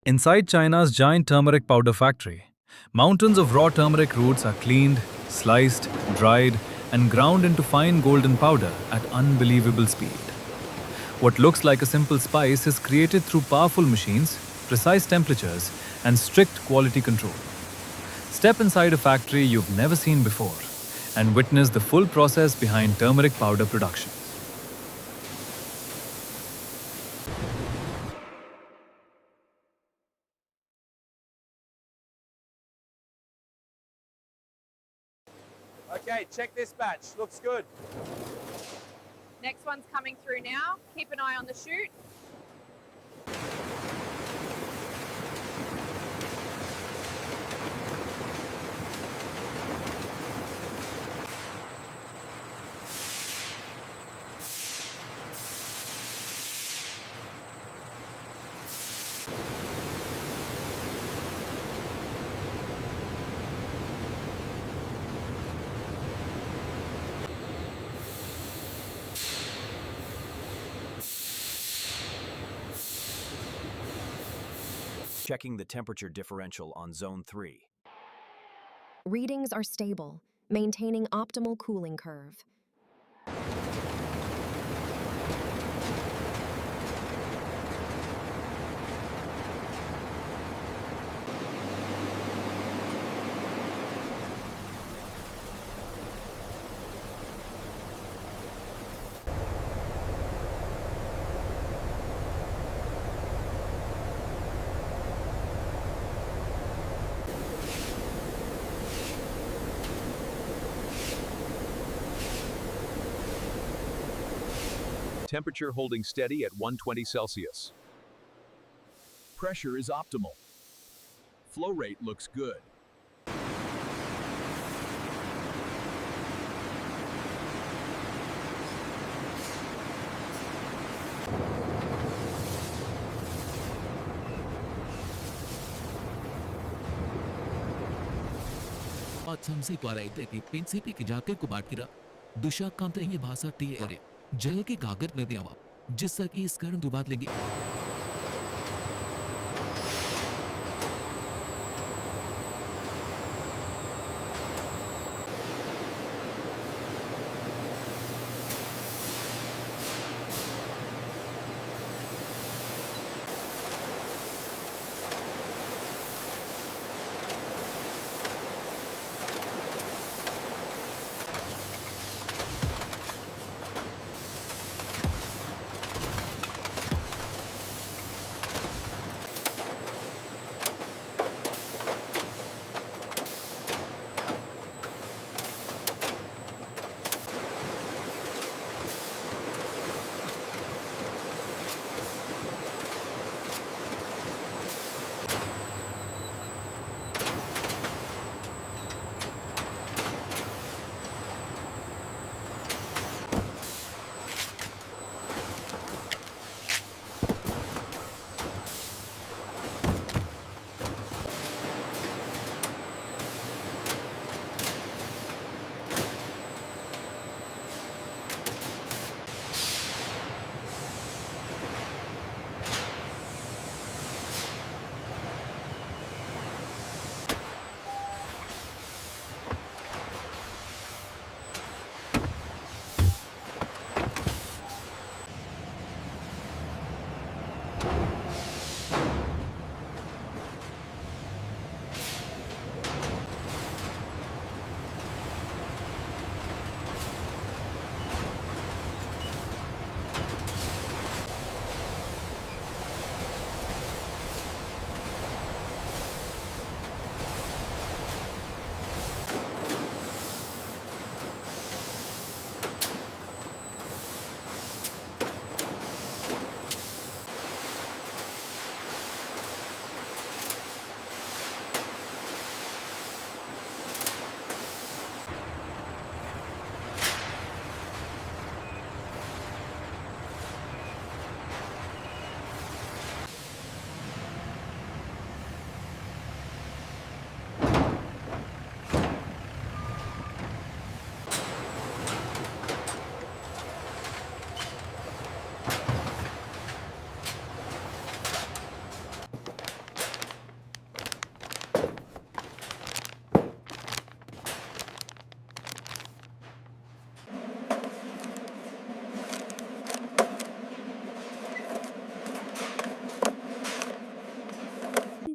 Inside China's giant turmeric powder factory, mountains of raw turmeric roots are cleaned, sliced, dried, and ground into fine golden powder at unbelievable speed. What looks like a simple spice is created through powerful machines, precise temperatures, and strict quality control. Step inside a factory you've never seen before and witness the full process behind turmeric powder production. Okay, check this batch. Looks good. Next one's coming through now. Keep an eye on the chute. Checking the temperature differential on Zone 3. Readings are stable, maintaining optimal cooling curve. Temperature holding steady at 120 Celsius. Pressure is optimal. Flow rate looks good. Patsamsi kwaraiteki pensipi ki jaake ko baatira dusha kante hi bhasa ti ere जल के गागर में दिया हुआ जिससे कि इस कारण दुबात लेगी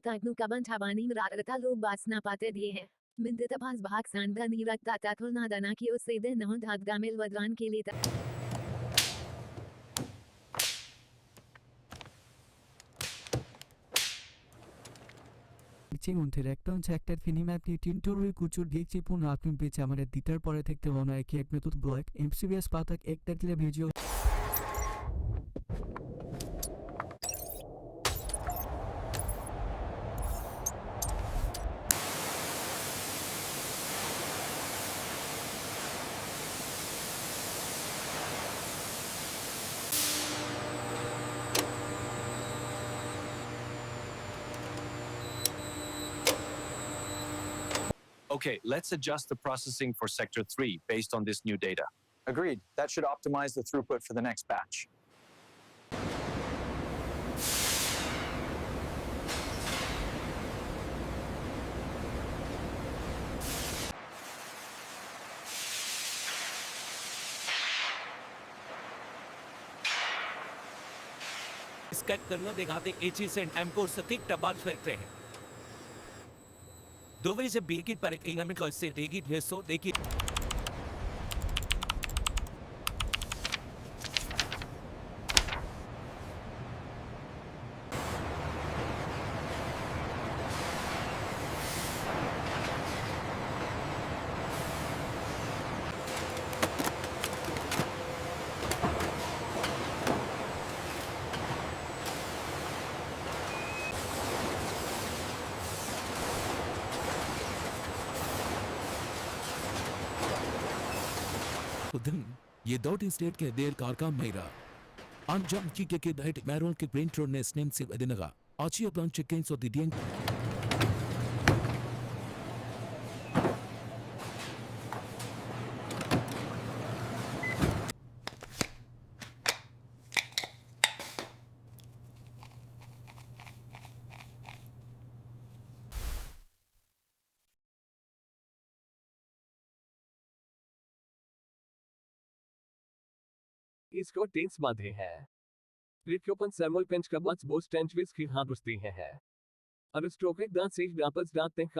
ताकनु कबन छाबानी रारता लोग बासना पाते दिए हैं बिंदु तपास भाग सांदा नीरता ताथुल ना दाना की उस सीधे नहो धाग दामिल वद्रान के लिए মধ্যে একটা হচ্ছে একটা ফিনিম অ্যাপটি টিউটোরিয়াল কুচুর দেখছি পুনঃ আপনি পেয়েছে আমাদের দ্বিতীয় পরে থেকে মনে হয় কি এক মেথড ব্লক এমসিবিএস পাতাক একটা দিলে video Okay, let's adjust the processing for Sector 3 based on this new data. Agreed. That should optimize the throughput for the next batch. Scan करना दिखाते एची सेंट एमको सटीक टबाल फेंकते हैं दोवे से बीकी पर एक इंगम को से देगी भेसो देखी ये डॉट स्टेट के देर कारकाम मेरा अनजान की के दाइट मैरोल के प्रिंटर ने स्नेम से अदिनगा आची अपना चिकन सो दिदियन इसको टेंस बांधे हैं रिक्योपन सेमोल पेंच का बस बोस टेंच विस की हाथ रुस्ती है अरस्ट्रोकिक दांत से वापस दांत तक